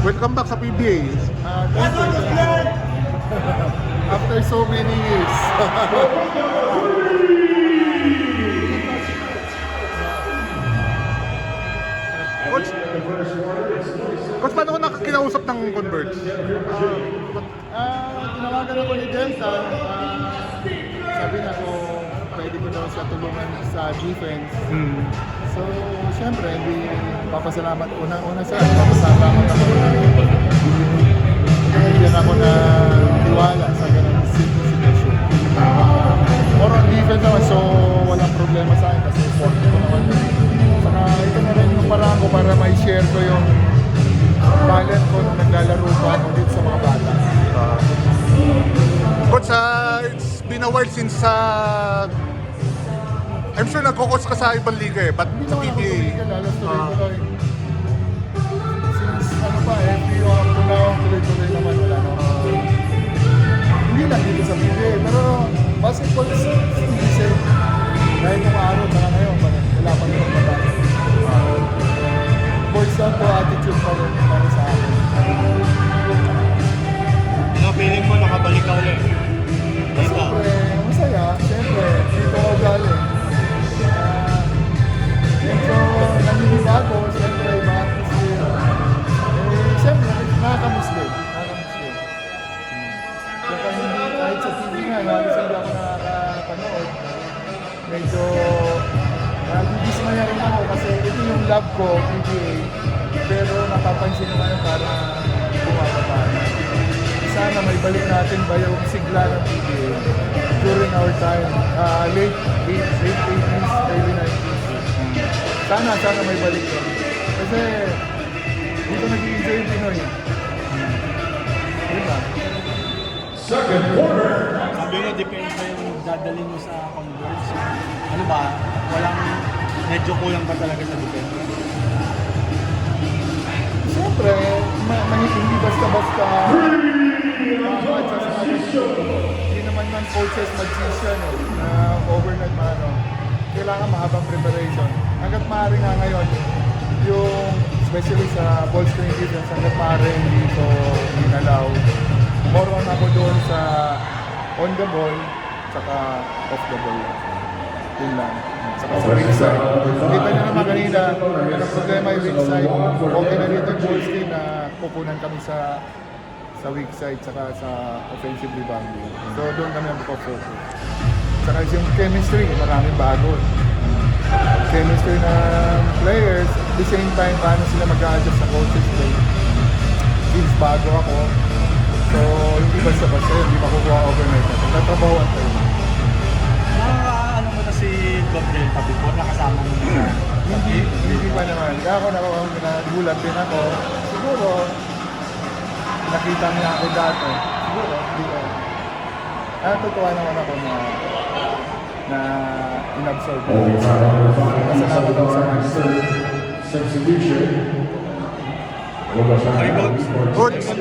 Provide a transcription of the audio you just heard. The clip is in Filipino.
Welcome back sa PBA. Thank you. After so many years. Coach, Coach, paano ko nakakinausap ng Converge? Tinawagan ako ni Delta. Sabi na ko, pwede ko daw siya tulungan sa defense. So, syempre, hindi papasalamat. Unang-una sa papasalamat ako. Bigyan ako na tiwala sa ganang sitwasyon. More on defense naman, so walang problema sa akin kasi 40 ko naman. Saka ito na rin yung parang ko para may share ko yung talent ko nung naglalaro pa ako dito sa mga bata. Coach, it's been a while since I'm sure nagko-coach ka sa ibang liga but Hindi sa naman ako PBA. tumigil, alas tuloy-tuloy. Since ano pa, FPO up to now, tuloy-tuloy naman wala na. Hindi lang dito sa PBA, pero basketball is easy. Dahil nung araw, saka ngayon, wala pa rin magpapag. Boys lang to, attitude pa rin para sa akin. Ano feeling mo nakabalik ka ulit? Siyempre, masaya. Siyempre, dito ako galing. Medyo naninibago, siyempre, iba atmosphere. Siyempre, nakakamiss din. Nakakamiss din. Kaya hindi, kahit sa TV nga, halos hindi ako nakakapanood. Medyo nagdidismaya rin ako kasi ito yung love ko, PBA. Pero napapansin ko ngayon para bumababa. Sana may balik natin ba yung sigla ng PBA during our time, late 80s, early 90s. Sana may balik yun. Kasi dito nag-i-enjoy yung Pinoy. Diba? Sabi nyo, depende pa yung dadalhin mo sa Converse. Ano ba? Medyo kulang ba talaga sa depende? Siyempre, hindi basta-basta hindi naman man coaches mag-season na overnight maano. Kailangan mahabang preparation. Hanggat maaari nga ngayon, yung especially sa ball screen defense, hanggat maaari hindi ko inalaw. More on ako doon sa on the ball, saka off the ball lang. Yun lang. Saka sa weak side. Kita nyo naman kanina, ang problema yung weak side. Okay na dito yung ball screen na kukunan kami sa weak side saka sa offensive rebounding. So doon kami mag-focus. Saka yung chemistry, maraming bago. Chemistry ng players, at the same time, paano sila mag-a-adjust sa coaches play. Since bago ako, so hindi basta-basta yun, hindi makukuha overnight. Nagtatrabahoan tayo. Ano mo na si Bob Delta before? Nakasama mo na Hindi pa naman. Kaya ako nagulat din ako. Siguro, nakita niya ako dati. Siguro, hindi ko. Natutuwa naman ako na in-absorb ko. Masalamat ako sa mga. Substitution. Coach,